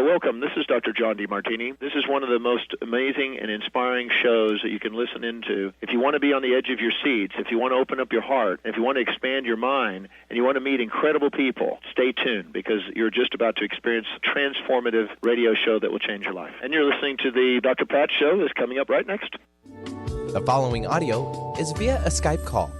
Welcome. This is Dr. John DeMartini. This is one of the most amazing and inspiring shows that you can listen into. If you want to be on the edge of your seats, if you want to open up your heart, if you want to expand your mind, and you want to meet incredible people, stay tuned because you're just about to experience a transformative radio show that will change your life. And you're listening to the Dr. Pat Show that's coming up right next. The following audio is via a Skype call.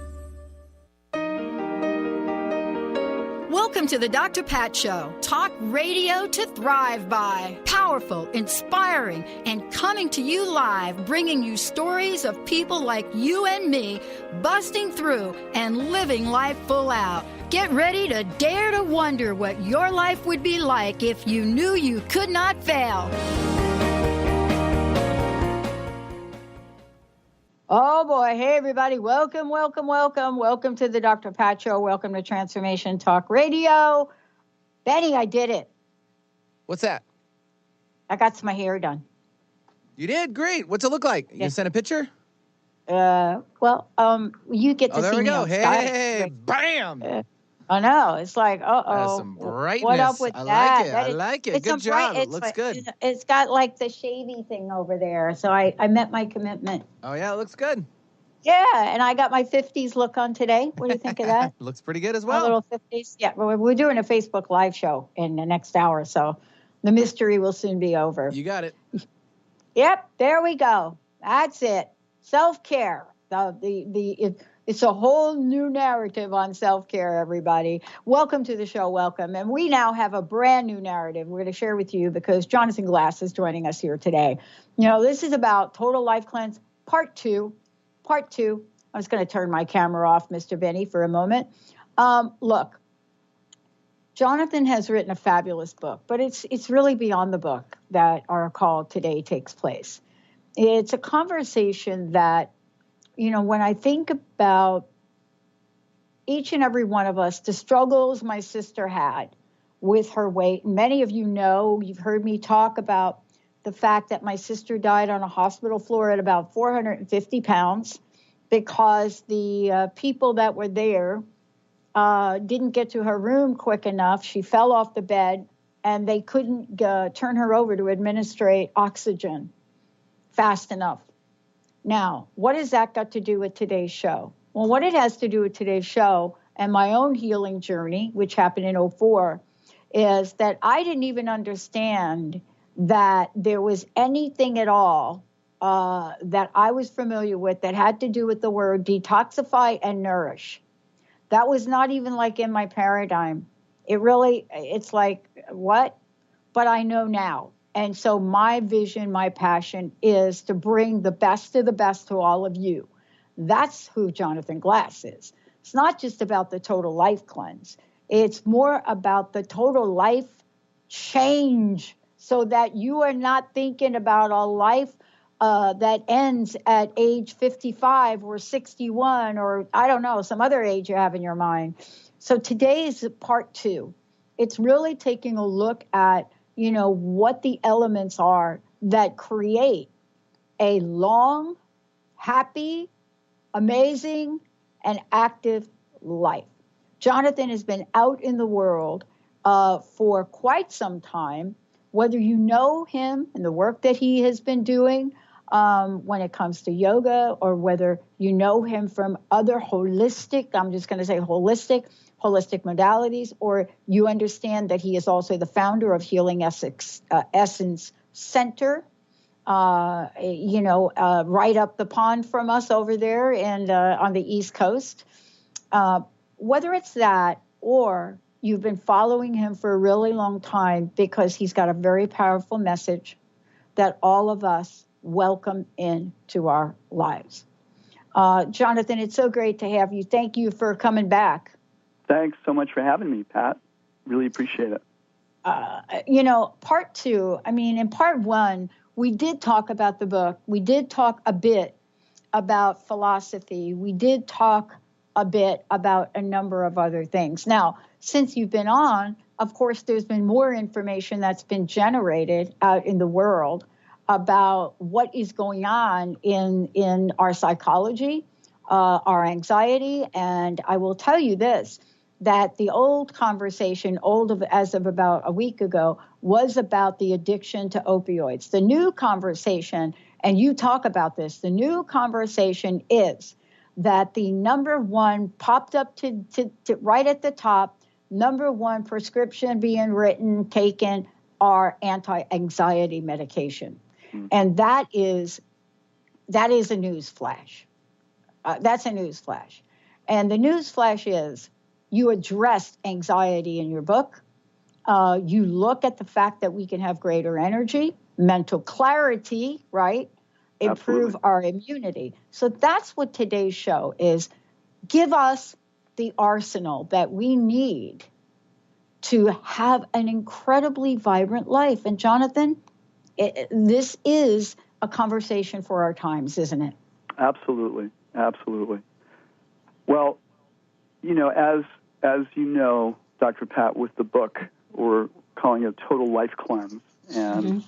Welcome to the Dr. Pat Show. Talk radio to thrive by. Powerful, inspiring, and coming to you live, bringing you stories of people like you and me, busting through and living life full out. Get ready to dare to wonder what your life would be like if you knew you could not fail. Oh boy, hey everybody, welcome to the Dr. Pat Show. Welcome to Transformation Talk Radio. Benny, I did it. What's that? I got my hair done. You did? Great. What's it look like? Yeah. You sent a picture? You get to see me. Oh, there we go. On Hey, Skype. bam. I know. It's like, That's some brightness. What up with I that? I like it. Good job. It looks good. It's got like the shavy thing over there. So I met my commitment. Oh, yeah, it looks good. Yeah, and I got my 50s look on today. What do you think of that? Looks pretty good as well. My little 50s. Yeah, we're doing a Facebook Live show in the next hour, so the mystery will soon be over. You got it. Yep, there we go. That's it. Self-care. It's a whole new narrative on self-care, everybody. Welcome to the show. Welcome. And we now have a brand new narrative we're going to share with you because Jonathan Glass is joining us here today. You know, this is about Total Life Cleanse Part 2. Part 2. I was going to turn my camera off, Mr. Benny, for a moment. Look, Jonathan has written a fabulous book, but it's really beyond the book that our call today takes place. It's a conversation that, you know, when I think about each and every one of us, the struggles my sister had with her weight, many of you know, you've heard me talk about the fact that my sister died on a hospital floor at about 450 pounds because the people that were there didn't get to her room quick enough. She fell off the bed and they couldn't turn her over to administrate oxygen fast enough. Now, what has that got to do with today's show? Well, what it has to do with today's show and my own healing journey, which happened in 2004, is that I didn't even understand that there was anything at all that I was familiar with that had to do with the word detoxify and nourish. That was not even like in my paradigm. It's like, what? But I know now. And so my vision, my passion is to bring the best of the best to all of you. That's who Jonathan Glass is. It's not just about the total life cleanse. It's more about the total life change so that you are not thinking about a life that ends at age 55 or 61 or I don't know, some other age you have in your mind. So today is part 2. It's really taking a look at, you know, what the elements are that create a long, happy, amazing, and active life. Jonathan has been out in the world for quite some time, whether you know him and the work that he has been doing when it comes to yoga, or whether you know him from other holistic modalities, or you understand that he is also the founder of Healing Essence Center, right up the pond from us over there and on the East Coast. Whether it's that or you've been following him for a really long time because he's got a very powerful message that all of us welcome into our lives. Jonathan, it's so great to have you. Thank you for coming back. Thanks so much for having me, Pat. Really appreciate it. Part 2, in part 1, we did talk about the book. We did talk a bit about philosophy. We did talk a bit about a number of other things. Now, since you've been on, of course, there's been more information that's been generated out in the world about what is going on in our psychology, our anxiety. And I will tell you this, that the old conversation, as of about a week ago, was about the addiction to opioids. The new conversation, and you talk about this, the new conversation is that the number one popped up to right at the top, number one prescription being written, taken, are anti-anxiety medication. And that is a news flash. That's a news flash. And the news flash is you addressed anxiety in your book. You look at the fact that we can have greater energy, mental clarity, right? Improve our immunity. So that's what today's show is. Give us the arsenal that we need to have an incredibly vibrant life. And Jonathan, this is a conversation for our times, isn't it? Absolutely. Absolutely. Well, as you know, Dr. Pat, with the book, we're calling it a total life cleanse. And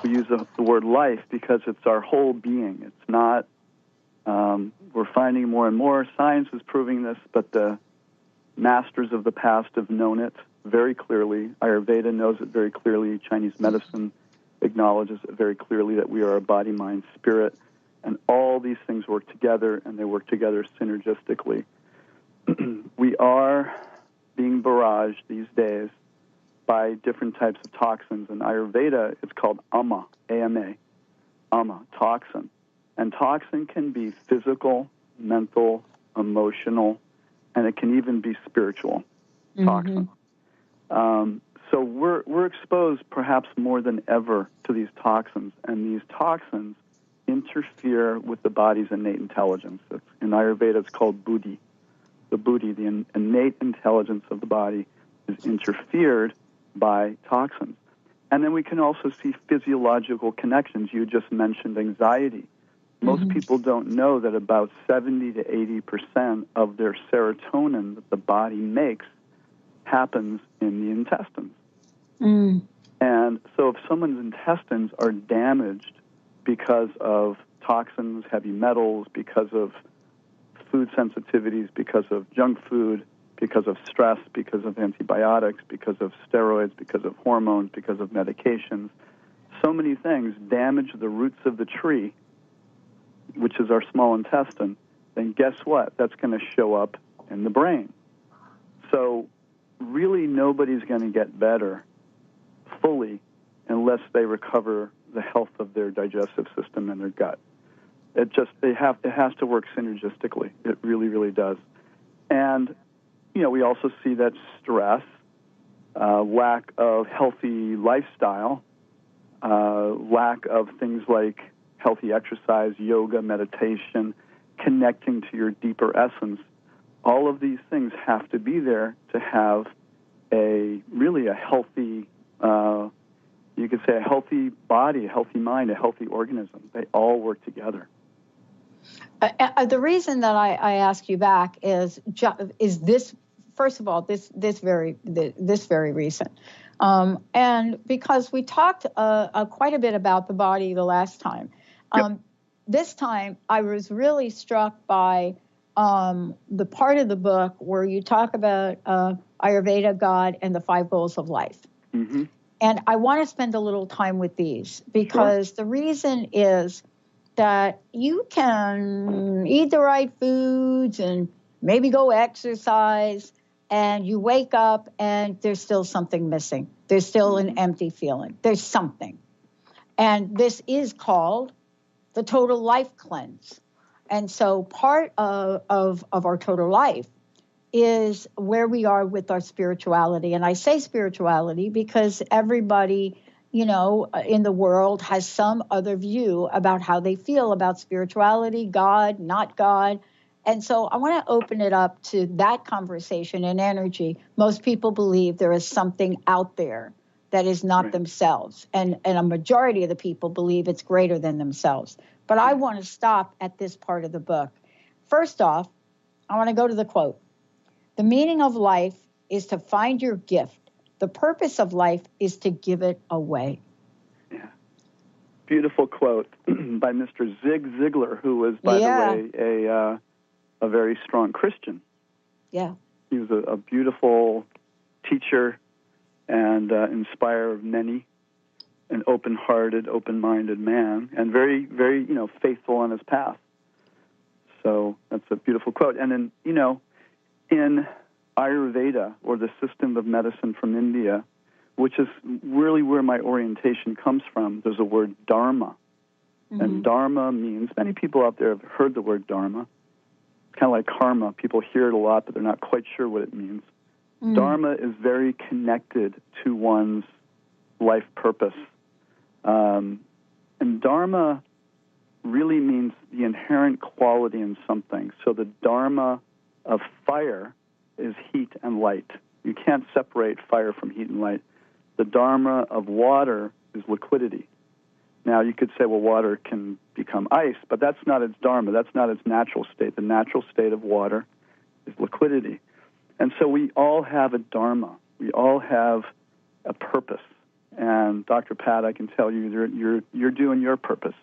we use the word life because it's our whole being. It's not, we're finding more and more, science is proving this, but the masters of the past have known it very clearly. Ayurveda knows it very clearly. Chinese medicine acknowledges it very clearly that we are a body, mind, spirit, and all these things work together, and they work together synergistically. We are being barraged these days by different types of toxins. In Ayurveda, it's called ama, A-M-A, ama, toxin. And toxin can be physical, mental, emotional, and it can even be spiritual toxin. So we're exposed perhaps more than ever to these toxins, and these toxins interfere with the body's innate intelligence. In Ayurveda, it's called buddhi. The buddhi, the innate intelligence of the body, is interfered by toxins. And then we can also see physiological connections. You just mentioned anxiety. Most people don't know that about 70 to 80% of their serotonin that the body makes happens in the intestines. And so if someone's intestines are damaged because of toxins, heavy metals, because of food sensitivities, because of junk food, because of stress, because of antibiotics, because of steroids, because of hormones, because of medications, so many things damage the roots of the tree, which is our small intestine, then guess what? That's going to show up in the brain. So really nobody's going to get better fully unless they recover the health of their digestive system and their gut. It has to work synergistically. It really, really does. And, we also see that stress, lack of healthy lifestyle, lack of things like healthy exercise, yoga, meditation, connecting to your deeper essence, all of these things have to be there to have a healthy, you could say a healthy body, a healthy mind, a healthy organism. They all work together. The reason that I ask you back is this, first of all, this very recent, and because we talked quite a bit about the body the last time. This time I was really struck by the part of the book where you talk about Ayurveda, God, and the 5 goals of life. And I want to spend a little time with these because the reason is that you can eat the right foods and maybe go exercise, and you wake up and there's still something missing. There's still an empty feeling. There's something. And this is called the total life cleanse. And so part of our total life is where we are with our spirituality. And I say spirituality because everybody, in the world has some other view about how they feel about spirituality, God, not God. And so I want to open it up to that conversation and energy. Most people believe there is something out there that is not themselves. And a majority of the people believe it's greater than themselves. But I want to stop at this part of the book. First off, I want to go to the quote. The meaning of life is to find your gift. The purpose of life is to give it away. Yeah. Beautiful quote by Mr. Zig Ziglar, who was, by the way, a very strong Christian. Yeah. He was a beautiful teacher and inspire many, an open-hearted, open-minded man, and very, very, faithful on his path. So that's a beautiful quote. And then, in Ayurveda, or the system of medicine from India, which is really where my orientation comes from, there's a word dharma. Mm-hmm. And dharma means, many people out there have heard the word dharma. It's kind of like karma. People hear it a lot, but they're not quite sure what it means. Mm. Dharma is very connected to one's life purpose. And dharma really means the inherent quality in something. So the dharma of fire is heat and light. You can't separate fire from heat and light. The dharma of water is liquidity. Now, you could say, well, water can become ice, but that's not its dharma. That's not its natural state. The natural state of water is liquidity. And so we all have a dharma. We all have a purpose. And Dr. Pat, I can tell you, you're doing your purpose.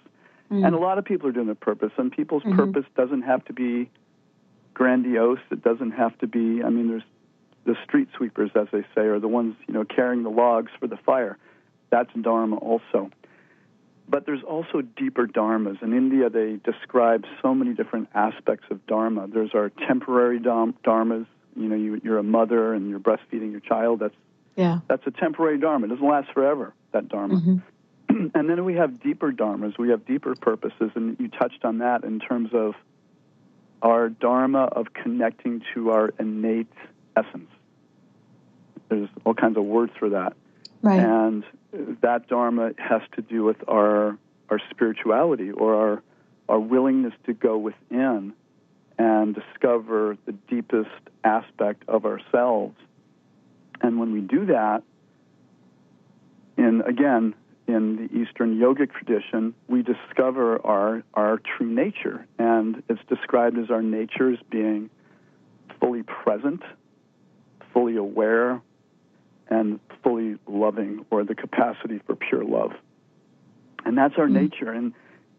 Mm. And a lot of people are doing their purpose. And people's purpose doesn't have to be grandiose. It doesn't have to be, there's the street sweepers, as they say, or the ones, carrying the logs for the fire. That's dharma also. But there's also deeper dharmas. In India, they describe so many different aspects of dharma. There's our temporary dharmas. You're a mother and you're breastfeeding your child. That's a temporary dharma. It doesn't last forever, that dharma. Mm-hmm. And then we have deeper dharmas. We have deeper purposes, and you touched on that in terms of our dharma of connecting to our innate essence. There's all kinds of words for that. Right. And that dharma has to do with our spirituality, or our willingness to go within and discover the deepest aspect of ourselves. And when we do that, in the Eastern yogic tradition, we discover our true nature. And it's described as our nature as being fully present, fully aware, and fully loving, or the capacity for pure love. And that's our nature. And,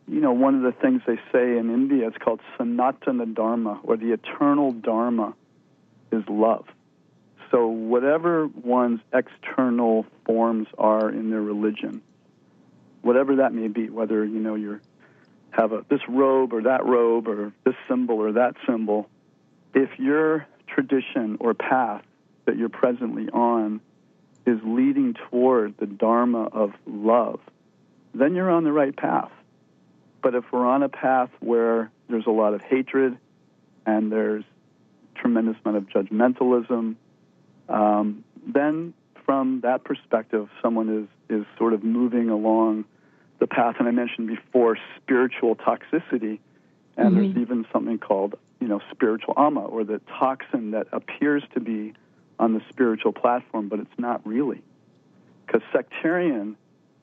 one of the things they say in India, it's called Sanatana Dharma, or the eternal Dharma is love. So whatever one's external forms are in their religion, whatever that may be, whether, you have this robe or that robe, or this symbol or that symbol, if your tradition or path that you're presently on is leading toward the dharma of love, then you're on the right path. But if we're on a path where there's a lot of hatred and there's tremendous amount of judgmentalism, then from that perspective, someone is sort of moving along the path. And I mentioned before spiritual toxicity, and there's even something called, spiritual ama, or the toxin that appears to be on the spiritual platform, but it's not really. Because sectarianism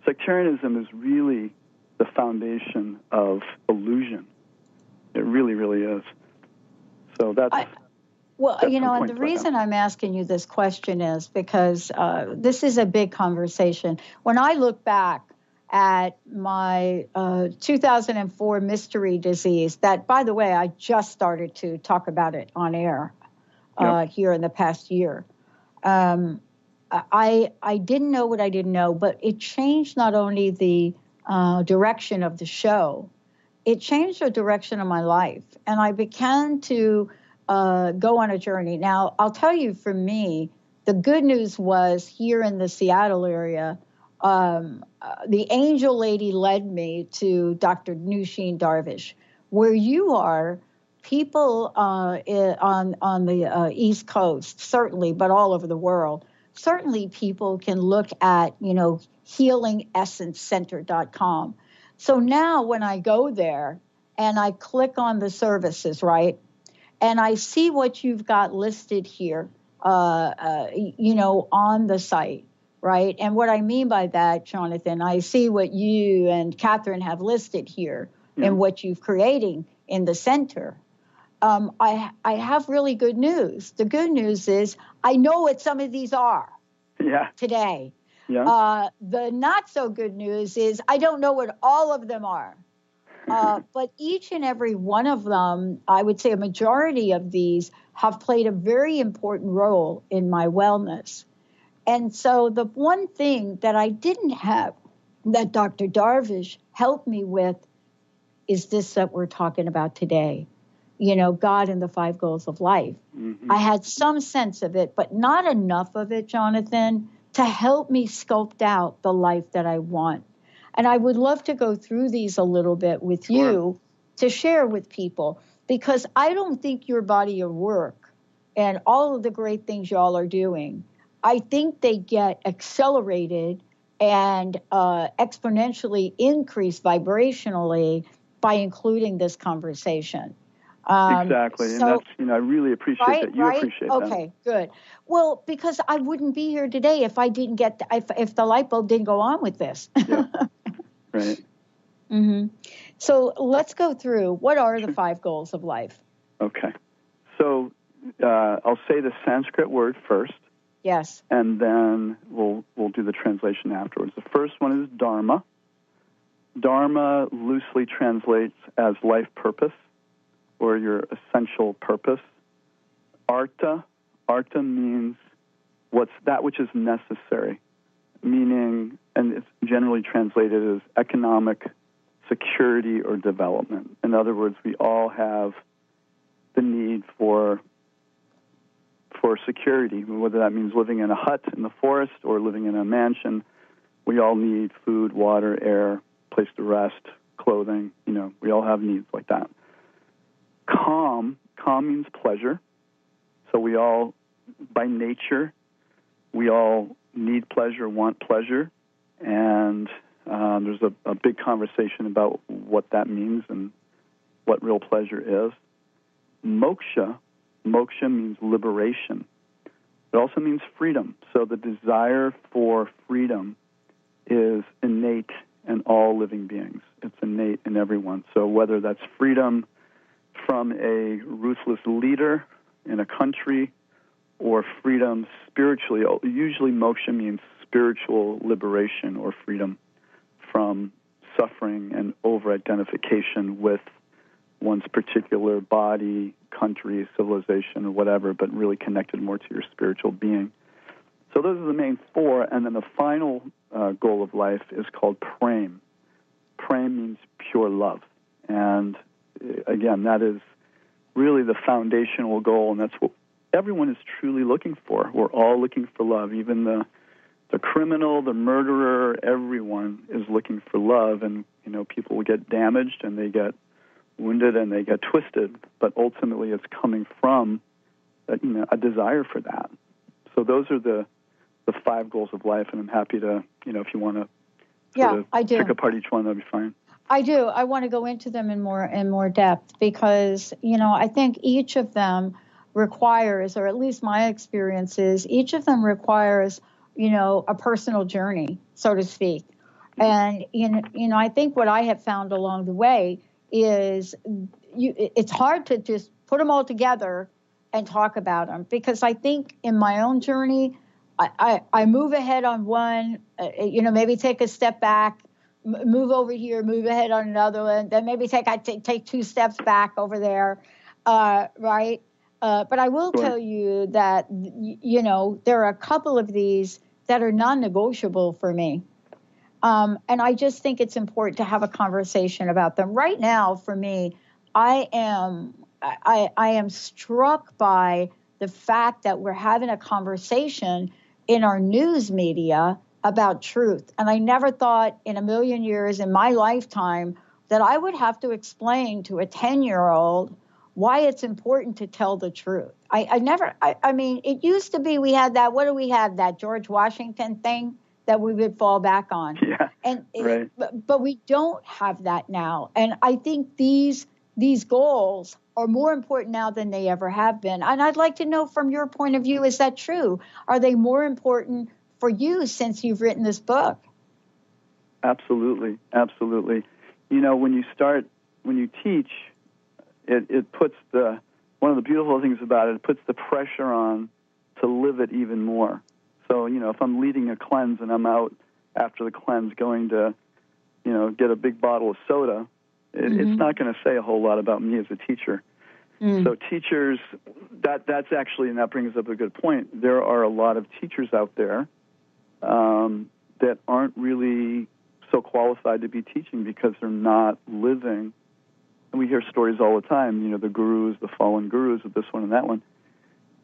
is really the foundation of illusion. It really, really is. So that's... and the reason I'm asking you this question is because this is a big conversation. When I look back at my 2004 mystery disease, that, by the way, I just started to talk about it on air here in the past year. I didn't know what I didn't know, but it changed not only the direction of the show, it changed the direction of my life. And I began to go on a journey. Now, I'll tell you, for me, the good news was here in the Seattle area, the angel lady led me to Dr. Nushin Darvish. Where you are, people on the East Coast, certainly, but all over the world, certainly people can look at, healingessence.center.com. So now when I go there and I click on the services, right, and I see what you've got listed here, on the site, right? And what I mean by that, Jonathan, I see what you and Catherine have listed here and what you've creating in the center. I have really good news. The good news is I know what some of these are today. Yeah. The not so good news is I don't know what all of them are. But each and every one of them, I would say a majority of these, have played a very important role in my wellness. And so the one thing that I didn't have that Dr. Darvish helped me with is this that we're talking about today. God and the 5 goals of life. Mm-hmm. I had some sense of it, but not enough of it, Jonathan, to help me sculpt out the life that I want. And I would love to go through these a little bit with you to share with people, because I don't think your body of work and all of the great things y'all are doing, I think they get accelerated and exponentially increased vibrationally by including this conversation. Exactly. And that's, I really appreciate that. You appreciate that. Okay, good. Well, because I wouldn't be here today if I didn't get, if the light bulb didn't go on with this. Yeah. Right. Mm-hmm. So let's go through. What are the 5 goals of life? Okay. So I'll say the Sanskrit word first. Yes. And then we'll do the translation afterwards. The first one is Dharma. Dharma loosely translates as life purpose, or your essential purpose. Artha means what's that which is necessary, meaning, and it's generally translated as economic security or development. In other words, we all have the need for security, whether that means living in a hut in the forest or living in a mansion. We all need food, water, air, place to rest, clothing. We all have needs like that. Calm means pleasure. So we all, by nature, we all need pleasure, want pleasure, and there's a big conversation about what that means and what real pleasure is. Moksha means liberation. It also means freedom. So the desire for freedom is innate in all living beings. It's innate in everyone. So whether that's freedom from a ruthless leader in a country or freedom spiritually, usually moksha means spiritual liberation or freedom from suffering and over-identification with one's particular body, country, civilization, or whatever, but really connected more to your spiritual being. So those are the main 4, and then the final goal of life is called prem. Prem means pure love, and again, that is really the foundational goal, and that's what everyone is truly looking for. We're all looking for love, even the criminal, the murderer, everyone is looking for love, and people will get damaged and they get wounded and they get twisted, but ultimately it's coming from a desire for that. So those are the 5 goals of life, and I'm happy to, if you want to I do. pick apart each one, that'd be fine. I do. I want to go into them in more depth because, I think each of them requires, or at least my experience is, each of them requires, a personal journey, so to speak. And, I think what I have found along the way is it's hard to just put them all together and talk about them, because I think in my own journey, I move ahead on one, maybe take a step back, move over here, move ahead on another one, then maybe take 2 steps back over there, right? But I will tell you that, there are a couple of these that are non-negotiable for me. And I just think it's important to have a conversation about them. Right now, for me, I am struck by the fact that we're having a conversation in our news media about truth. And I never thought in a million years in my lifetime that I would have to explain to a 10-year-old why it's important to tell the truth. I mean, it used to be we had that, what do we have, that George Washington thing that we would fall back on. Yeah, right. But we don't have that now. And I think these goals are more important now than they ever have been. And I'd like to know from your point of view, is that true? Are they more important for you since you've written this book? Absolutely. When you teach, it puts one of the beautiful things about it puts the pressure on to live it even more. So, if I'm leading a cleanse and I'm out after the cleanse going to, get a big bottle of soda, it's not going to say a whole lot about me as a teacher. So teachers, that's actually, and that brings up a good point. There are a lot of teachers out there that aren't really so qualified to be teaching because they're not living. And we hear stories all the time, you know, the gurus, the fallen gurus of this one and that one.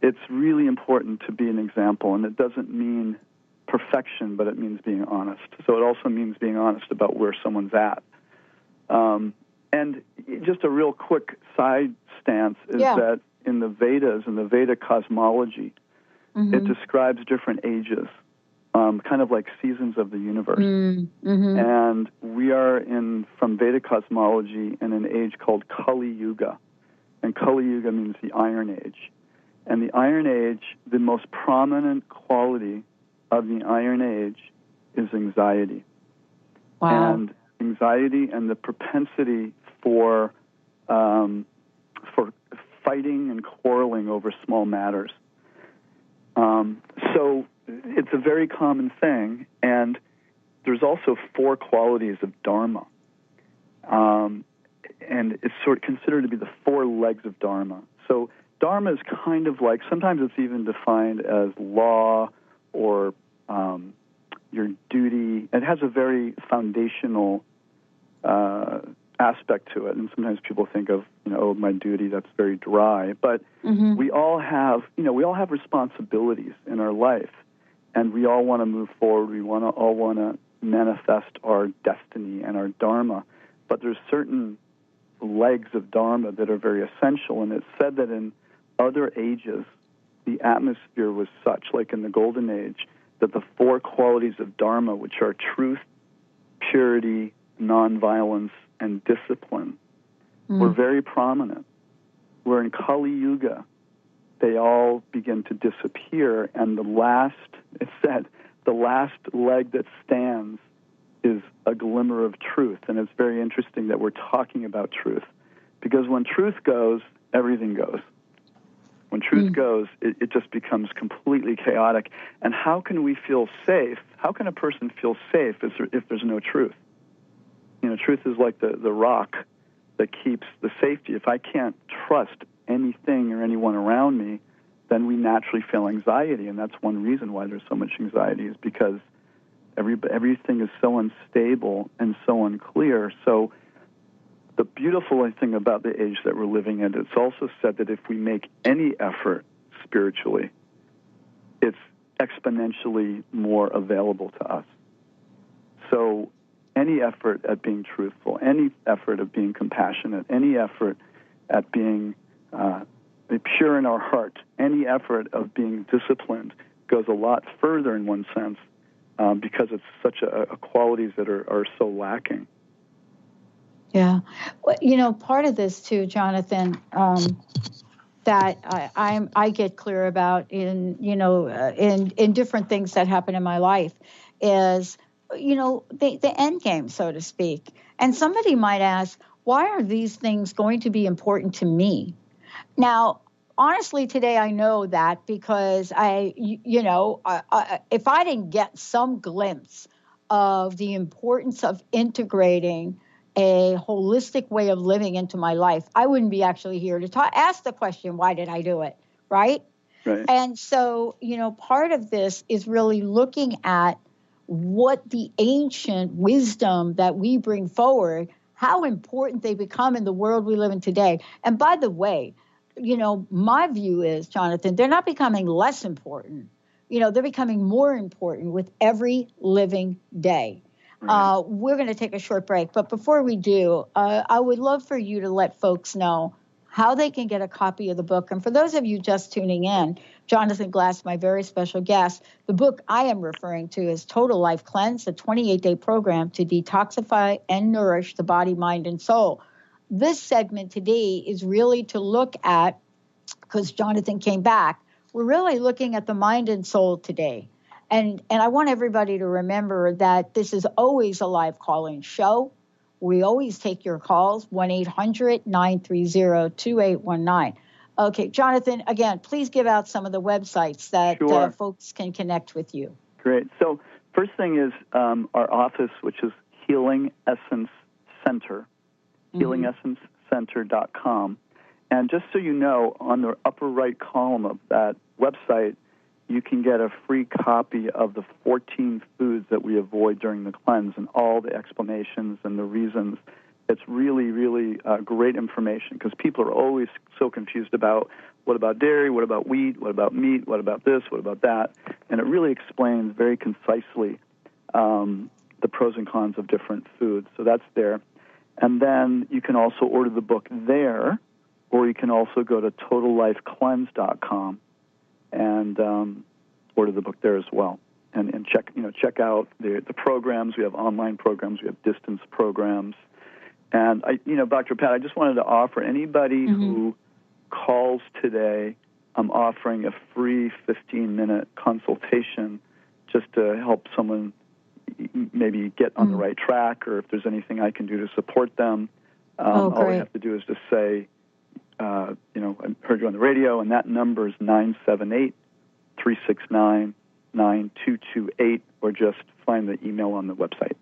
It's really important to be an example, and it doesn't mean perfection, but it means being honest. So it also means being honest about where someone's at. And just a real quick side stance is that in the Vedas, in the Veda cosmology, it describes different ages, kind of like seasons of the universe. And we are from Veda cosmology, in an age called Kali Yuga. And Kali Yuga means the Iron Age. And the Iron Age, the most prominent quality of the Iron Age is anxiety. Wow. And anxiety and the propensity for fighting and quarreling over small matters. So it's a very common thing, and there's also 4 qualities of Dharma. And it's sort of considered to be the 4 legs of Dharma. So Dharma is kind of like, sometimes it's even defined as law or your duty. It has a very foundational aspect to it, and sometimes people think of, my duty, that's very dry. But we all have, we all have responsibilities in our life, and we all want to move forward. We all want to manifest our destiny and our Dharma. But there's certain legs of Dharma that are very essential, and it's said that in other ages, the atmosphere was such, like in the Golden Age, that the 4 qualities of Dharma, which are truth, purity, nonviolence, and discipline, were very prominent. Where in Kali Yuga, they all begin to disappear, and it's said, the last leg that stands is a glimmer of truth. And it's very interesting that we're talking about truth, because when truth goes, everything goes. When truth goes, it just becomes completely chaotic. And how can we feel safe? How can a person feel safe if there's no truth? Truth is like the rock that keeps the safety. If I can't trust anything or anyone around me, then we naturally feel anxiety. And that's one reason why there's so much anxiety, is because everything is so unstable and so unclear. So the beautiful thing about the age that we're living in, it's also said that if we make any effort spiritually, it's exponentially more available to us. So any effort at being truthful, any effort of being compassionate, any effort at being pure in our heart, any effort of being disciplined goes a lot further in one sense, because it's such a qualities that are so lacking. Yeah. Well, part of this too, Jonathan, that I get clear about in different things that happen in my life is, the end game, so to speak. And somebody might ask, why are these things going to be important to me? Now, honestly, today I know that because if I didn't get some glimpse of the importance of integrating a holistic way of living into my life, I wouldn't be actually here to ask the question, why did I do it? Right? Right. And so, part of this is really looking at what the ancient wisdom that we bring forward, how important they become in the world we live in today. And by the way, my view is, Jonathan, they're not becoming less important. They're becoming more important with every living day. Right. We're going to take a short break. But before we do, I would love for you to let folks know how they can get a copy of the book. And for those of you just tuning in, Jonathan Glass, my very special guest, the book I am referring to is Total Life Cleanse, a 28-day program to detoxify and nourish the body, mind, and soul. This segment today is really to look at, because Jonathan came back, we're really looking at the mind and soul today. And I want everybody to remember that this is always a live call-in show. We always take your calls, 1-800-930-2819. Okay, Jonathan, again, please give out some of the websites that folks can connect with you. Great. So first thing is our office, which is Healing Essence Center, healingessencecenter.com. And just so you know, on the upper right column of that website, you can get a free copy of the 14 foods that we avoid during the cleanse and all the explanations and the reasons. It's really, really great information because people are always so confused about what about dairy, what about wheat, what about meat, what about this, what about that. And it really explains very concisely the pros and cons of different foods. So that's there. And then you can also order the book there, or you can also go to totallifecleanse.com and order the book there as well. And check out the programs. We have online programs. We have distance programs. And Dr. Pat, I just wanted to offer anybody who calls today, I'm offering a free 15-minute consultation just to help someone maybe get on the right track, or if there's anything I can do to support them. All they have to do is just say, I heard you on the radio, and that number is 978-369-9228, or just find the email on the website.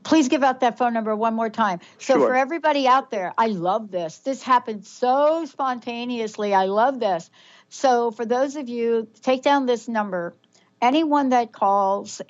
Please give out that phone number one more time. So Sure. For everybody out there, I love this. This happened so spontaneously. I love this. So for those of you, take down this number. Anyone that calls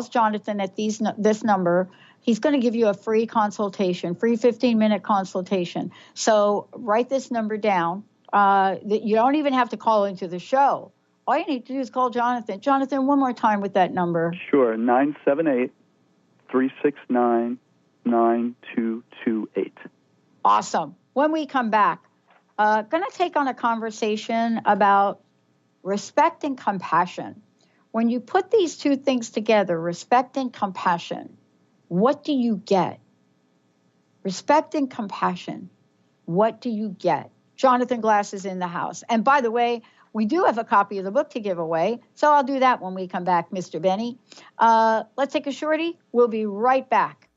Jonathan at this number, he's going to give you a free consultation, free 15-minute consultation. So write this number down. You don't even have to call into the show. All you need to do is call Jonathan. Jonathan, one more time with that number. Sure, 978-369-9228. Awesome. When we come back, going to take on a conversation about respect and compassion. When you put these two things together, respect and compassion, what do you get? Respect and compassion, what do you get? Jonathan Glass is in the house. And by the way, we do have a copy of the book to give away, so I'll do that when we come back, Mr. Benny. Let's take a shorty. We'll be right back.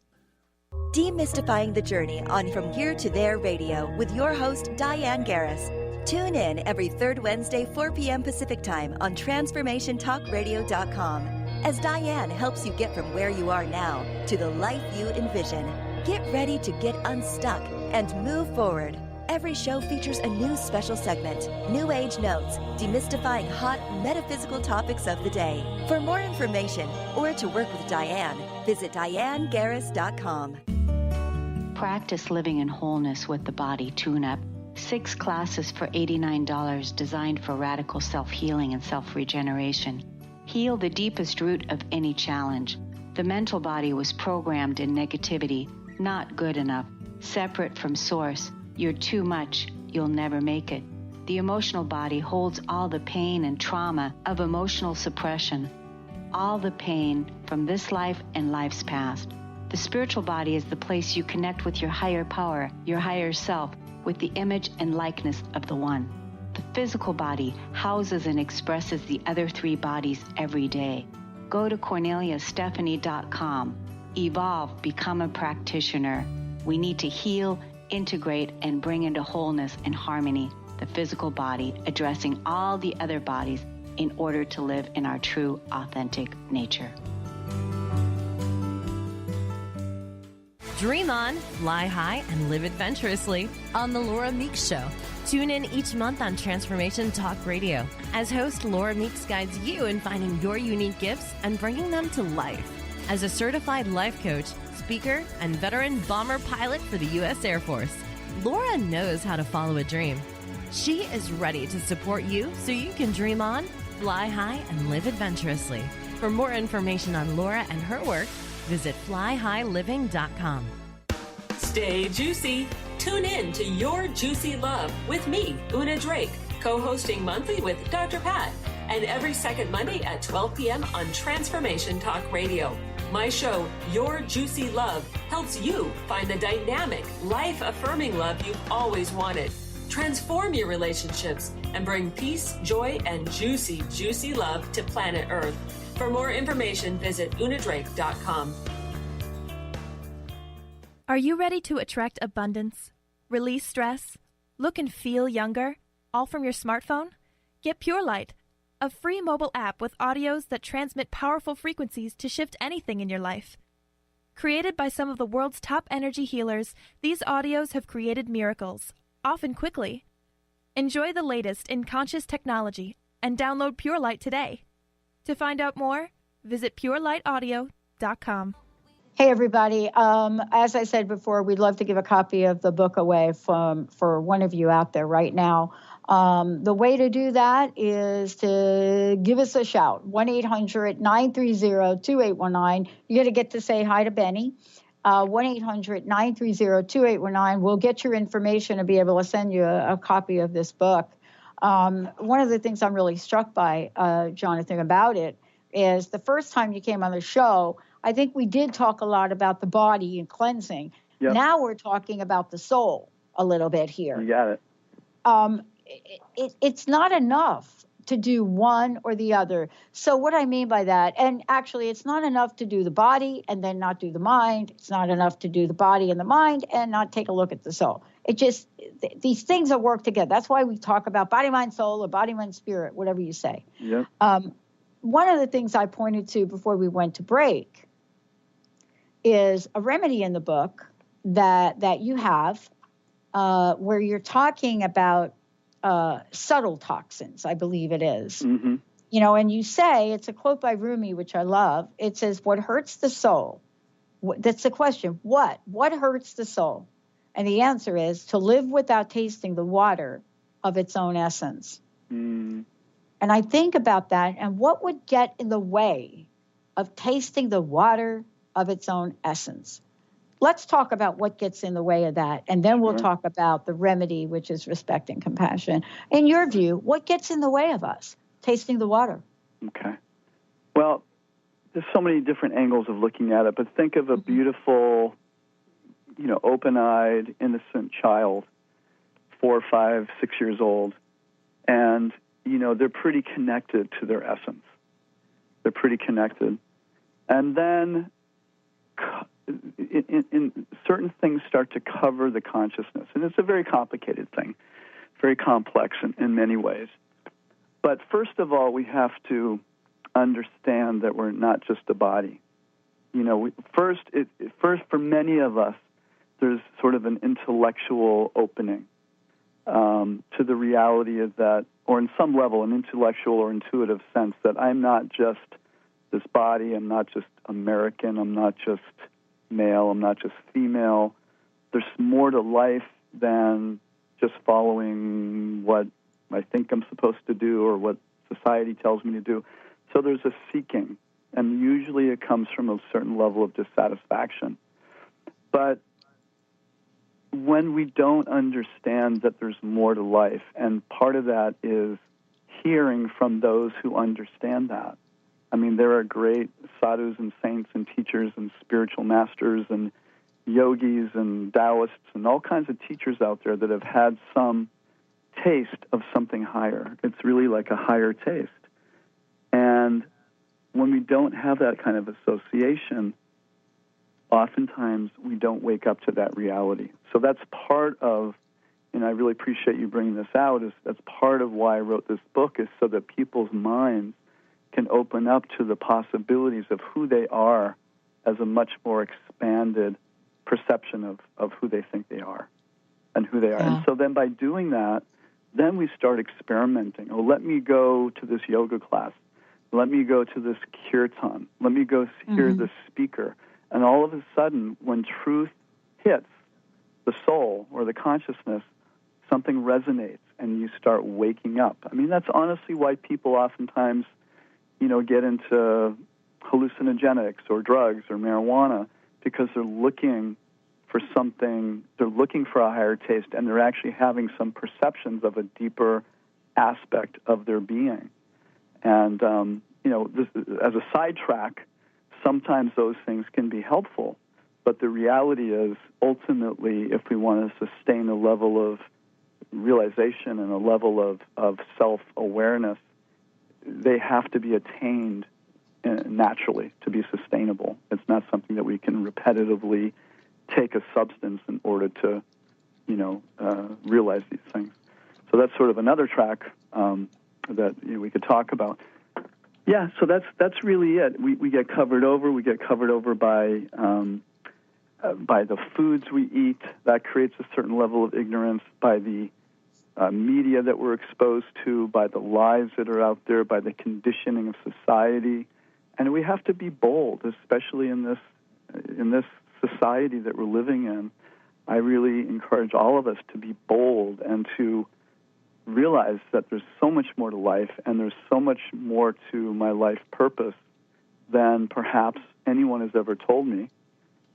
Demystifying the Journey on From Here to There Radio with your host, Diane Garris. Tune in every third Wednesday, 4 p.m. Pacific Time on TransformationTalkRadio.com as Diane helps you get from where you are now to the life you envision. Get ready to get unstuck and move forward. Every show features a new special segment, New Age Notes, demystifying hot metaphysical topics of the day. For more information or to work with Diane, visit DianeGarris.com. Practice living in wholeness with the body tune-up. 6 classes for $89 designed for radical self-healing and self-regeneration. Heal the deepest root of any challenge. The mental body was programmed in negativity, not good enough, separate from source. You're too much, you'll never make it. The emotional body holds all the pain and trauma of emotional suppression, all the pain from this life and life's past. The spiritual body is the place you connect with your higher power, your higher self, with the image and likeness of the One. The physical body houses and expresses the other 3 bodies every day. Go to CorneliaStephanie.com. Evolve, become a practitioner. We need to heal, integrate, and bring into wholeness and harmony the physical body, addressing all the other bodies in order to live in our true, authentic nature. Dream on, fly high, and live adventurously on The Laura Meeks Show. Tune in each month on Transformation Talk Radio as host Laura Meeks guides you in finding your unique gifts and bringing them to life. As a certified life coach, speaker, and veteran bomber pilot for the U.S. Air Force, Laura knows how to follow a dream. She is ready to support you so you can dream on, fly high, and live adventurously. For more information on Laura and her work, visit flyhighliving.com. Stay juicy. Tune in to Your Juicy Love with me, Una Drake, co-hosting monthly with Dr. Pat, and every second Monday at 12 p.m. on Transformation Talk Radio. My show, Your Juicy Love, helps you find the dynamic, life-affirming love you've always wanted. Transform your relationships and bring peace, joy, and juicy, juicy love to planet Earth. For more information, visit unadrake.com. Are you ready to attract abundance, release stress, look and feel younger, all from your smartphone? Get Pure Light, a free mobile app with audios that transmit powerful frequencies to shift anything in your life. Created by some of the world's top energy healers, these audios have created miracles, often quickly. Enjoy the latest in conscious technology and download Pure Light today. To find out more, visit purelight.audio.com. Hey, everybody. As I said before, we'd love to give a copy of the book away for one of you out there right now. The way to do that is to give us a shout, 1-800-930-2819. You're going to get to say hi to Benny. 1-800-930-2819. We'll get your information and be able to send you a copy of this book. One of the things I'm really struck by, Jonathan, about it is the first time you came on the show, I think we did talk a lot about the body and cleansing. Yep. Now we're talking about the soul a little bit here. You got it. It's not enough to do one or the other. So what I mean by that, and actually it's not enough to do the body and then not do the mind. It's not enough to do the body and the mind and not take a look at the soul. It just, these things will work together. That's why we talk about body, mind, soul, or body, mind, spirit, whatever you say. Yep. One of the things I pointed to before we went to break is a remedy in the book that you have where you're talking about subtle toxins, I believe it is. Mm-hmm. You know, and you say, it's a quote by Rumi, which I love. It says, what hurts the soul? That's the question. What hurts the soul? And the answer is to live without tasting the water of its own essence. Mm. And I think about that, and what would get in the way of tasting the water of its own essence? Let's talk about what gets in the way of that, and then we'll talk about the remedy, which is respect and compassion. In your view, what gets in the way of us tasting the water? Okay. Well, there's so many different angles of looking at it, but think of a beautiful, open-eyed, innocent child, 4, 5, 6 years old, and, they're pretty connected to their essence. They're pretty connected. And then in certain things start to cover the consciousness. And it's a very complicated thing, very complex in many ways. But first of all, we have to understand that we're not just a body. First for many of us, there's sort of an intellectual opening to the reality of that, or in some level, an intellectual or intuitive sense that I'm not just this body, I'm not just American, I'm not just male, I'm not just female. There's more to life than just following what I think I'm supposed to do or what society tells me to do. So there's a seeking, and usually it comes from a certain level of dissatisfaction. But when we don't understand that there's more to life, and part of that is hearing from those who understand that. I mean, there are great sadhus and saints and teachers and spiritual masters and yogis and Taoists and all kinds of teachers out there that have had some taste of something higher. It's really like a higher taste. And when we don't have that kind of association, oftentimes we don't wake up to that reality. So that's part of, and I really appreciate you bringing this out, that's part of why I wrote this book, is so that people's minds can open up to the possibilities of who they are as a much more expanded perception of who they think they are and who they are. Yeah. And so then by doing that, then we start experimenting. Oh, let me go to this yoga class. Let me go to this kirtan. Let me go hear this speaker. And all of a sudden, when truth hits the soul or the consciousness, something resonates and you start waking up. I mean, that's honestly why people oftentimes, get into hallucinogenics or drugs or marijuana, because they're looking for something, they're looking for a higher taste, and they're actually having some perceptions of a deeper aspect of their being. And, this, as a sidetrack, sometimes those things can be helpful, but the reality is, ultimately, if we want to sustain a level of realization and a level of self-awareness, they have to be attained naturally to be sustainable. It's not something that we can repetitively take a substance in order to, realize these things. So that's sort of another track that we could talk about. Yeah, so that's really it. We get covered over. We get covered over by by the foods we eat. That creates a certain level of ignorance. By the media that we're exposed to, by the lies that are out there, by the conditioning of society. And we have to be bold, especially in this society that we're living in. I really encourage all of us to be bold and to realize that there's so much more to life and there's so much more to my life purpose than perhaps anyone has ever told me.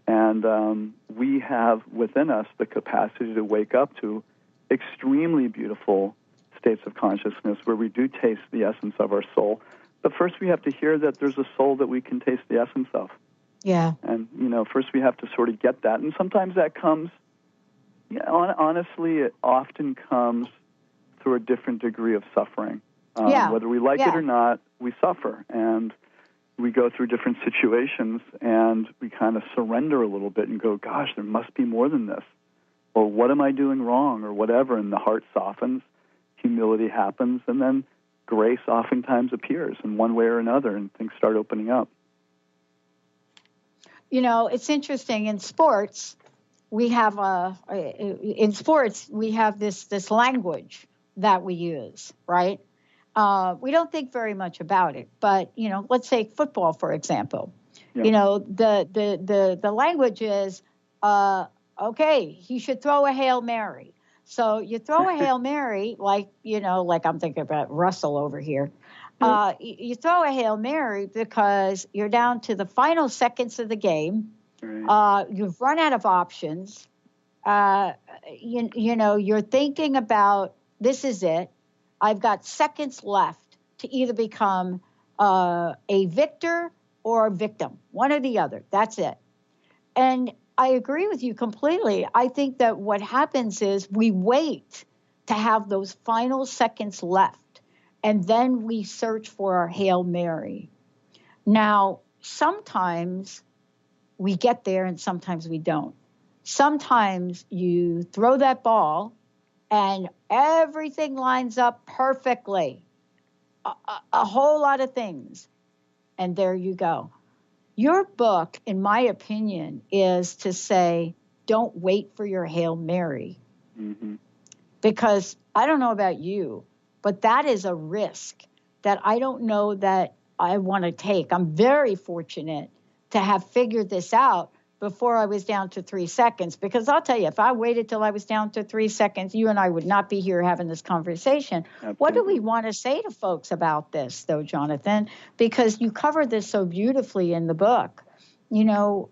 And we have within us the capacity to wake up to extremely beautiful states of consciousness where we do taste the essence of our soul. But first we have to hear that there's a soul that we can taste the essence of. Yeah. And, first we have to sort of get that. And sometimes that comes, honestly, it often comes through a different degree of suffering. Whether we like it or not, we suffer. And we go through different situations and we kind of surrender a little bit and go, gosh, there must be more than this. Or what am I doing wrong, or whatever, and the heart softens, humility happens, and then grace oftentimes appears in one way or another, and things start opening up. It's interesting. In sports, we have this language that we use, right? We don't think very much about it, but let's say football, for example. Yeah. The language is. Okay, he should throw a Hail Mary. So you throw a Hail Mary, like I'm thinking about Russell over here. Right. You throw a Hail Mary because you're down to the final seconds of the game. Right. You've run out of options. You're thinking about, this is it. I've got seconds left to either become a victor or a victim, one or the other. That's it. And I agree with you completely. I think that what happens is we wait to have those final seconds left, and then we search for our Hail Mary. Now, sometimes we get there and sometimes we don't. Sometimes you throw that ball and everything lines up perfectly, a whole lot of things, and there you go. Your book, in my opinion, is to say, don't wait for your Hail Mary. Mm-hmm. Because I don't know about you, but that is a risk that I don't know that I want to take. I'm very fortunate to have figured this out before I was down to 3 seconds. Because I'll tell you, if I waited till I was down to 3 seconds, you and I would not be here having this conversation. Absolutely. What do we want to say to folks about this, though, Jonathan? Because you cover this so beautifully in the book. Isn't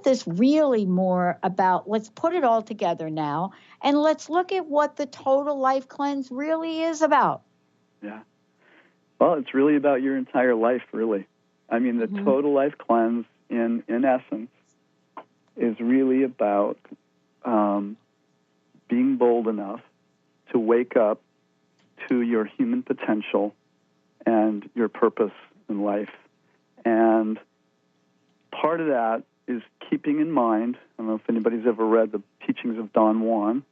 this really more about, let's put it all together now, and let's look at what the total life cleanse really is about? Yeah. Well, it's really about your entire life, really. I mean, the total life cleanse, in essence, is really about being bold enough to wake up to your human potential and your purpose in life. And part of that is keeping in mind, I don't know if anybody's ever read the teachings of Don Juan,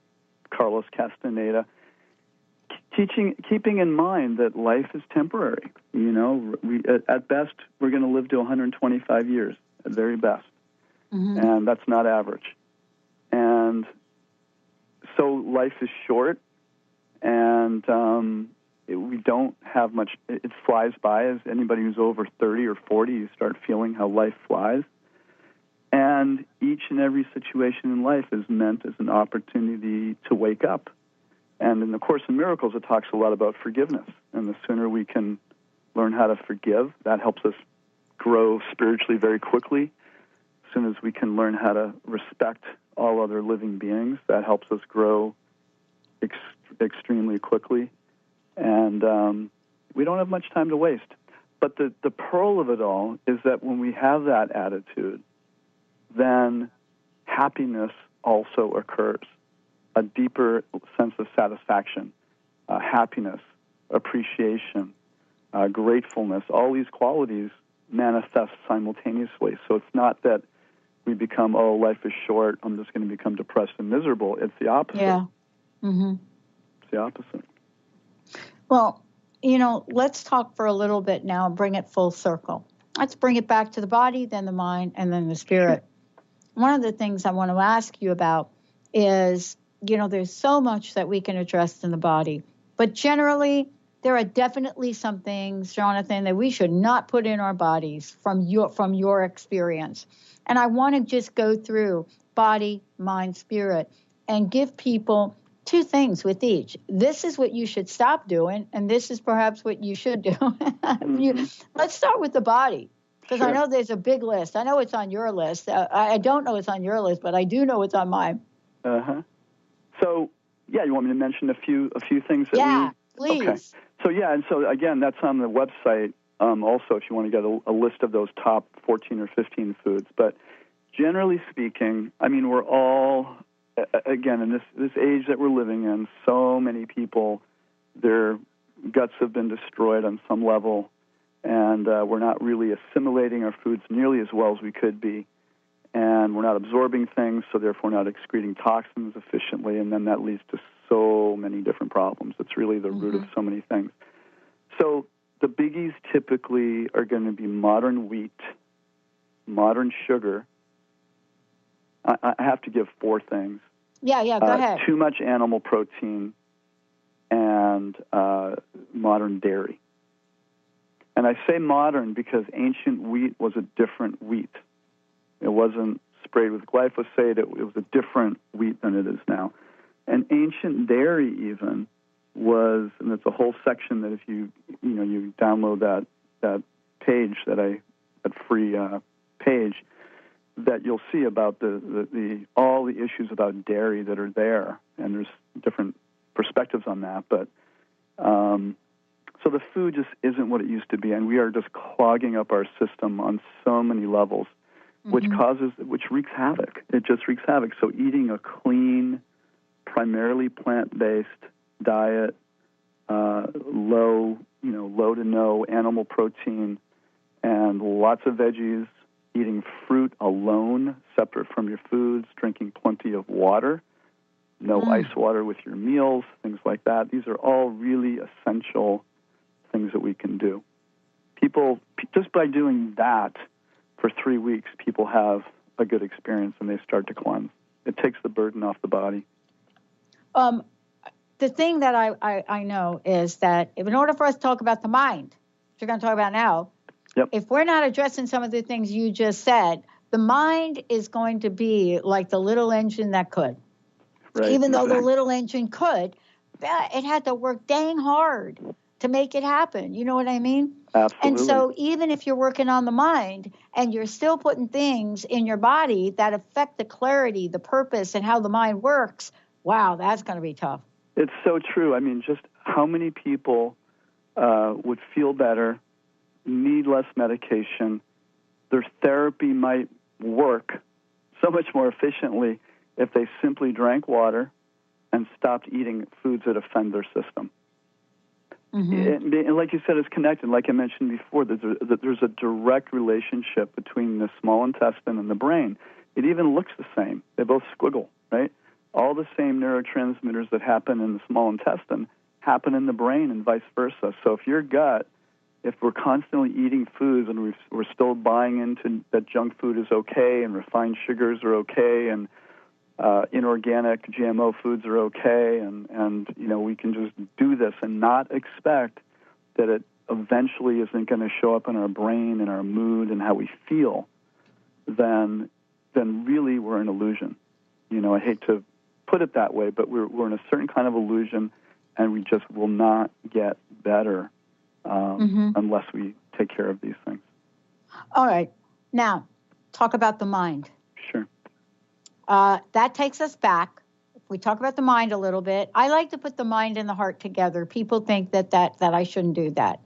Carlos Castaneda, keeping in mind that life is temporary. At best, we're going to live to 125 years, at very best. Mm-hmm. And that's not average. And so life is short, and we don't have much. It flies by. As anybody who's over 30 or 40, you start feeling how life flies. And each and every situation in life is meant as an opportunity to wake up. And in the Course in Miracles, it talks a lot about forgiveness. And the sooner we can learn how to forgive, that helps us grow spiritually very quickly. As soon as we can learn how to respect all other living beings, that helps us grow extremely quickly. And we don't have much time to waste. But the pearl of it all is that when we have that attitude, then happiness also occurs. A deeper sense of satisfaction, happiness, appreciation, gratefulness, all these qualities manifest simultaneously. So it's not that we become, life is short, I'm just going to become depressed and miserable. It's the opposite. Yeah. Mm-hmm. It's the opposite. Well, let's talk for a little bit now and bring it full circle. Let's bring it back to the body, then the mind, and then the spirit. one of the things I want to ask you about is, there's so much that we can address in the body, but generally there are definitely some things, Jonathan, that we should not put in our bodies from your experience. And I want to just go through body, mind, spirit, and give people 2 things with each. This is what you should stop doing, and this is perhaps what you should do. Let's start with the body, because I know there's a big list. I know it's on your list. I don't know it's on your list, but I do know it's on mine. So, you want me to mention a few things that please. Okay. So again, that's on the website. Also, if you want to get a list of those top 14 or 15 foods. But generally speaking, I mean, we're all, again, in this age that we're living in, so many people, their guts have been destroyed on some level, and we're not really assimilating our foods nearly as well as we could be. And we're not absorbing things, so therefore not excreting toxins efficiently, and then that leads to so many different problems. It's really the root of so many things. So the biggies typically are going to be modern wheat, modern sugar. I have to give 4 things. Go ahead. Too much animal protein and modern dairy. And I say modern because ancient wheat was a different wheat. It wasn't sprayed with glyphosate. It was a different wheat than it is now. And ancient dairy even was, and it's a whole section that if you download that page, that free page, that you'll see about all the issues about dairy that are there. And there's different perspectives on that. But so the food just isn't what it used to be, and we are just clogging up our system on so many levels, which wreaks havoc. It just wreaks havoc. So eating a clean, primarily plant-based diet, low to no animal protein, and lots of veggies, eating fruit alone, separate from your foods, drinking plenty of water, no ice water with your meals, things like that. These are all really essential things that we can do. People, just by doing that for 3 weeks, people have a good experience and they start to cleanse. It takes the burden off the body. The thing that I know is that in order for us to talk about the mind, which we're going to talk about now, if we're not addressing some of the things you just said, the mind is going to be like the little engine that could. Right, even though the little engine could, it had to work dang hard to make it happen. You know what I mean? Absolutely. And so even if you're working on the mind and you're still putting things in your body that affect the clarity, the purpose, and how the mind works, wow, that's going to be tough. It's so true. I mean, just how many people would feel better, need less medication, their therapy might work so much more efficiently if they simply drank water and stopped eating foods that offend their system. And like you said, it's connected. Like I mentioned before, there's a direct relationship between the small intestine and the brain. It even looks the same. They both squiggle, right? All the same neurotransmitters that happen in the small intestine happen in the brain and vice versa. So if your gut, if we're constantly eating foods and we're still buying into that junk food is okay and refined sugars are okay and inorganic GMO foods are okay, and we can just do this and not expect that it eventually isn't going to show up in our brain and our mood and how we feel, then really we're in illusion. I hate to put it that way, but we're in a certain kind of illusion, and we just will not get better unless we take care of these things. All right. Now, talk about the mind. Sure. That takes us back. If we talk about the mind a little bit, I like to put the mind and the heart together. People think that I shouldn't do that.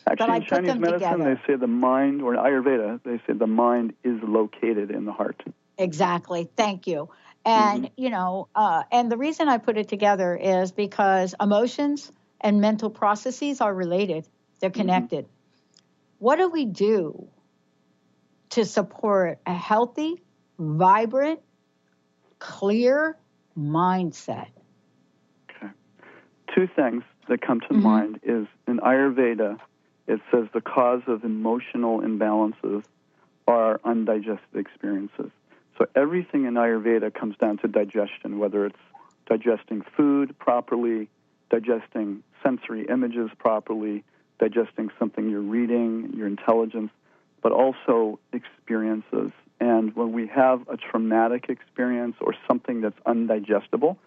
Actually, in Chinese medicine, they say the mind, or in Ayurveda, they say the mind is located in the heart. Exactly. Thank you. And, and the reason I put it together is because emotions and mental processes are related. They're connected. What do we do to support a healthy, vibrant, clear mindset? Okay. 2 things that come to mind is in Ayurveda, it says the cause of emotional imbalances are undigested experiences. So everything in Ayurveda comes down to digestion, whether it's digesting food properly, digesting sensory images properly, digesting something you're reading, your intelligence, but also experiences. And when we have a traumatic experience or something that's undigestible,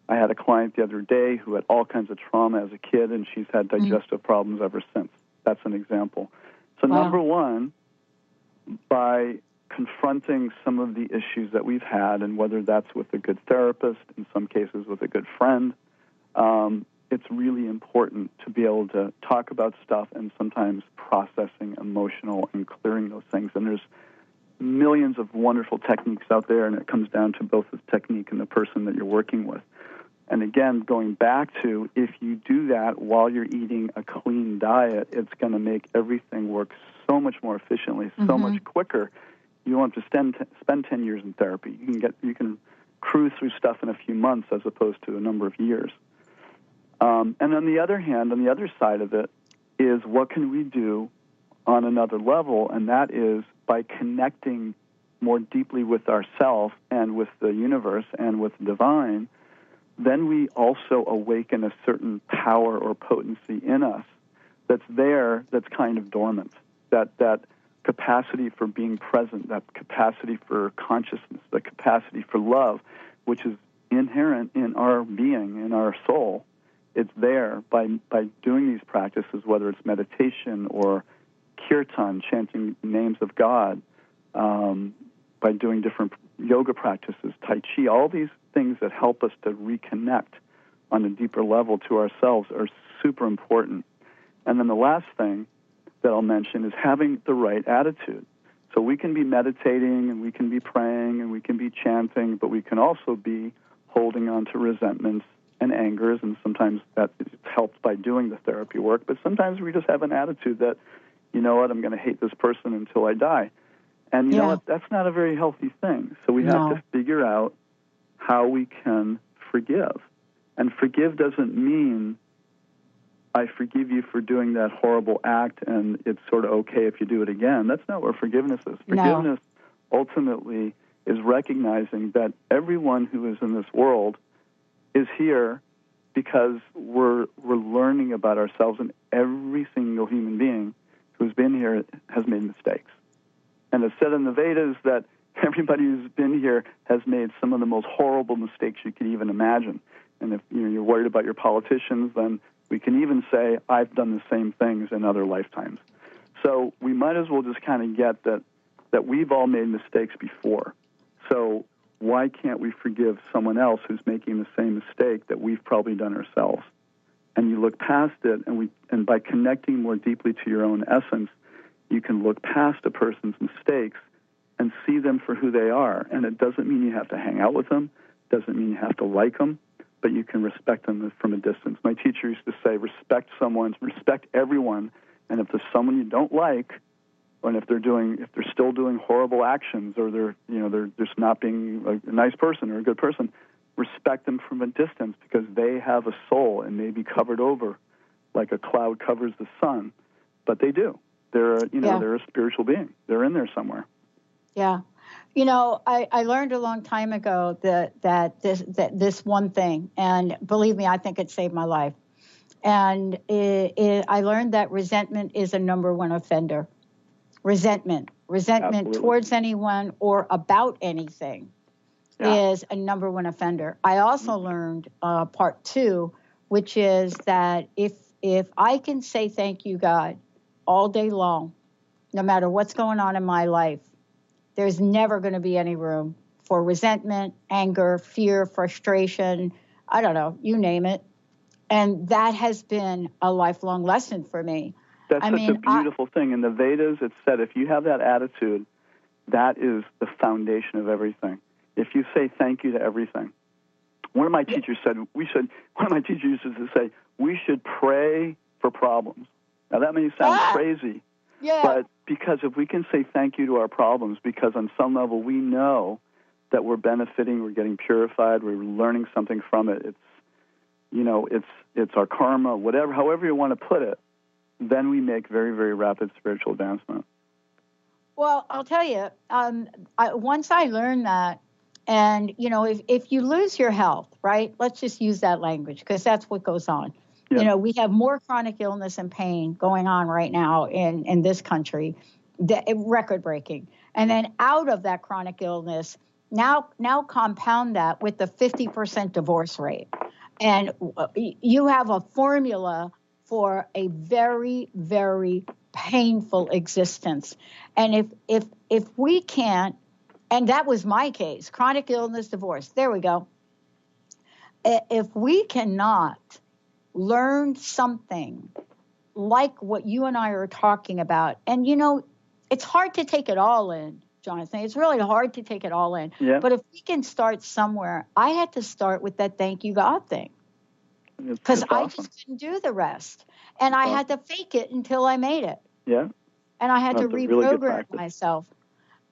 I had a client the other day who had all kinds of trauma as a kid, and she's had digestive problems ever since. That's an example. So number one, by confronting some of the issues that we've had, and whether that's with a good therapist, in some cases with a good friend, it's really important to be able to talk about stuff and sometimes processing emotional and clearing those things. And there's millions of wonderful techniques out there, and it comes down to both the technique and the person that you're working with. And again, going back to, if you do that while you're eating a clean diet, it's going to make everything work so much more efficiently, so much quicker. You don't have to spend 10 years in therapy. You can cruise through stuff in a few months as opposed to a number of years. And on the other hand, on the other side of it, is what can we do on another level, and that is by connecting more deeply with ourselves and with the universe and with the divine. Then we also awaken a certain power or potency in us that's there, that's kind of dormant, that capacity for being present, that capacity for consciousness, the capacity for love, which is inherent in our being, in our soul. It's there by doing these practices, whether it's meditation or kirtan, chanting names of God, by doing different yoga practices, Tai Chi, all these things that help us to reconnect on a deeper level to ourselves are super important. And then the last thing that I'll mention is having the right attitude. So we can be meditating and we can be praying and we can be chanting, but we can also be holding on to resentments and angers, and sometimes that is helped by doing the therapy work, but sometimes we just have an attitude that, you know what, I'm going to hate this person until I die. And you know what, that's not a very healthy thing. So we have to figure out how we can forgive. And forgive doesn't mean I forgive you for doing that horrible act and it's sort of okay if you do it again. That's not what forgiveness is. Forgiveness ultimately is recognizing that everyone who is in this world is here because we're learning about ourselves, and every single human being who's been here has made mistakes. And it's said in the Vedas that everybody who's been here has made some of the most horrible mistakes you could even imagine. And if you're worried about your politicians, then we can even say, I've done the same things in other lifetimes. So we might as well just kind of get that we've all made mistakes before. So why can't we forgive someone else who's making the same mistake that we've probably done ourselves? And you look past it, and by connecting more deeply to your own essence, you can look past a person's mistakes and see them for who they are. And it doesn't mean you have to hang out with them, doesn't mean you have to like them, but you can respect them from a distance. My teacher used to say, respect everyone, and if there's someone you don't like, and if they're still doing horrible actions, or they're just not being a nice person or a good person, respect them from a distance, because they have a soul and may be covered over like a cloud covers the sun, but they do. They're a spiritual being. They're in there somewhere. Yeah. I learned a long time ago that this one thing, and believe me, I think it saved my life. And I learned that resentment is a number one offender. Resentment Absolutely. Towards anyone or about anything is a number one offender. I also learned part two, which is that if I can say thank you, God, all day long, no matter what's going on in my life, there's never going to be any room for resentment, anger, fear, frustration, I don't know, you name it. And that has been a lifelong lesson for me. That's such a beautiful thing. In the Vedas, it's said if you have that attitude, that is the foundation of everything. If you say thank you to everything. One of my teachers used to say, we should pray for problems. Now, that may sound crazy, but because if we can say thank you to our problems, because on some level we know that we're benefiting, we're getting purified, we're learning something from it, it's our karma, however you want to put it, then we make very, very rapid spiritual advancement. Well, I'll tell you, once I learned that, and, if you lose your health, right, let's just use that language because that's what goes on. Yeah. We have more chronic illness and pain going on right now in this country, record breaking. And then out of that chronic illness, now compound that with the 50% divorce rate. And you have a formula for a very, very painful existence. And if we can't, and that was my case, chronic illness, divorce, there we go. If we cannot learn something like what you and I are talking about, and it's hard to take it all in, Jonathan. It's really hard to take it all in. Yeah. But if we can start somewhere, I had to start with that thank you God thing. Because awesome. I just couldn't do the rest. And I had to fake it until I made it. Yeah. And I had to reprogram really myself.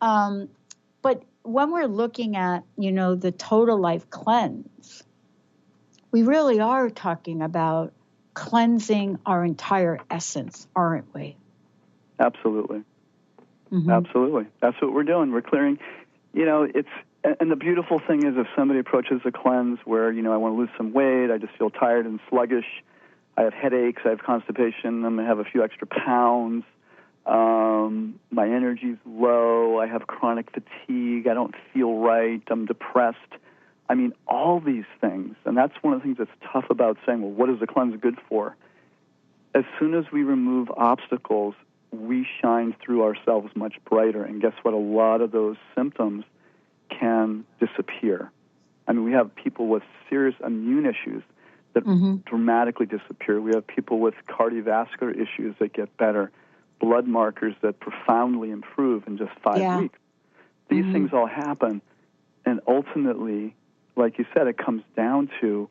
But when we're looking at, the total life cleanse, we really are talking about cleansing our entire essence, aren't we? Absolutely. Mm-hmm. Absolutely. That's what we're doing. We're clearing, and the beautiful thing is if somebody approaches a cleanse where, I want to lose some weight, I just feel tired and sluggish, I have headaches, I have constipation, I'm going to have a few extra pounds, my energy's low, I have chronic fatigue, I don't feel right, I'm depressed. I mean, all these things, and that's one of the things that's tough about saying, well, what is the cleanse good for? As soon as we remove obstacles, we shine through ourselves much brighter, and guess what? A lot of those symptoms can disappear. I mean, we have people with serious immune issues that dramatically disappear. We have people with cardiovascular issues that get better, blood markers that profoundly improve in just 5 weeks. These things all happen, and ultimately, like you said, it comes down to,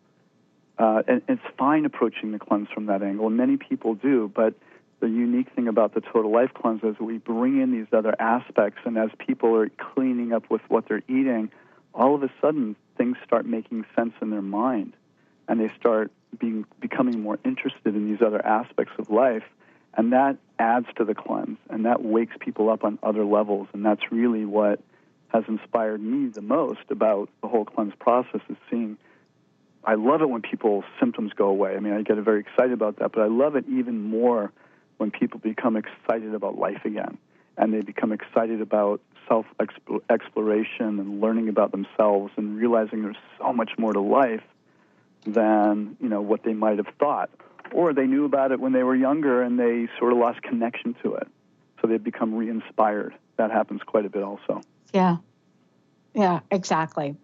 and it's fine approaching the cleanse from that angle, and many people do, but the unique thing about the Total Life Cleanse is we bring in these other aspects, and as people are cleaning up with what they're eating, all of a sudden things start making sense in their mind, and they start becoming more interested in these other aspects of life, and that adds to the cleanse, and that wakes people up on other levels, and that's really what has inspired me the most about the whole cleanse process is seeing. I love it when people's symptoms go away. I mean, I get very excited about that, but I love it even more when people become excited about life again, and they become excited about self-exploration and learning about themselves and realizing there's so much more to life than, what they might have thought. Or they knew about it when they were younger and they sort of lost connection to it. So they become re-inspired. That happens quite a bit also. Yeah, exactly.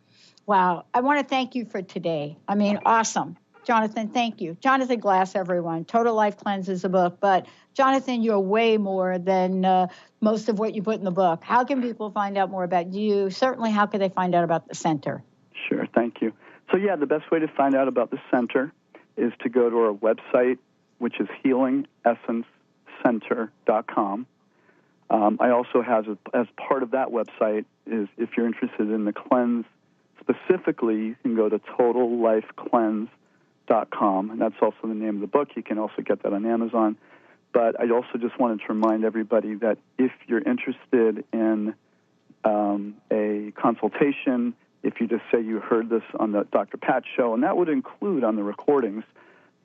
Wow. I want to thank you for today. I mean, awesome. Jonathan, thank you. Jonathan Glass, everyone. Total Life Cleanse is a book, but Jonathan, you're way more than most of what you put in the book. How can people find out more about you? Certainly, how can they find out about the center? Sure, thank you. So, the best way to find out about the center is to go to our website, which is healingessencecenter.com. I also have, as part of that website, is if you're interested in the cleanse specifically, you can go to totallifecleanse.com, and that's also the name of the book. You can also get that on Amazon. But I also just wanted to remind everybody that if you're interested in a consultation, if you just say you heard this on the Dr. Pat Show, and that would include on the recordings,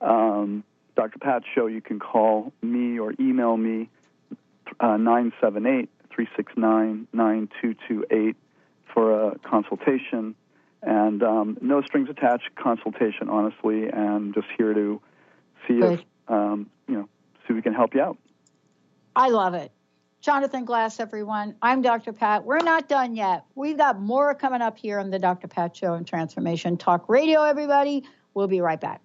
Dr. Pat Show, you can call me or email me, 978-369-9228 for a consultation. And no strings attached consultation, honestly, and just here to see if, see if we can help you out. I love it. Jonathan Glass, everyone. I'm Dr. Pat. We're not done yet. We've got more coming up here on the Dr. Pat Show and Transformation Talk Radio, everybody. We'll be right back.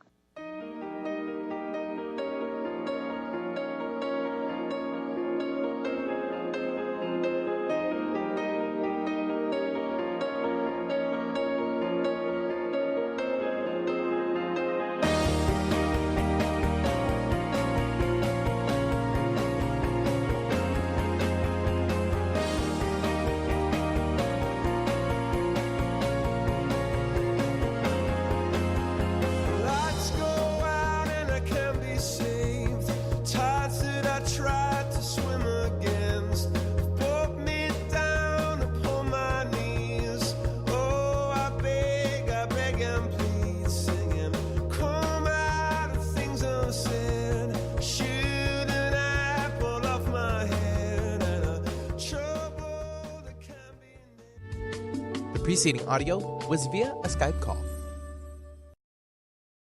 The preceding audio was via a Skype call.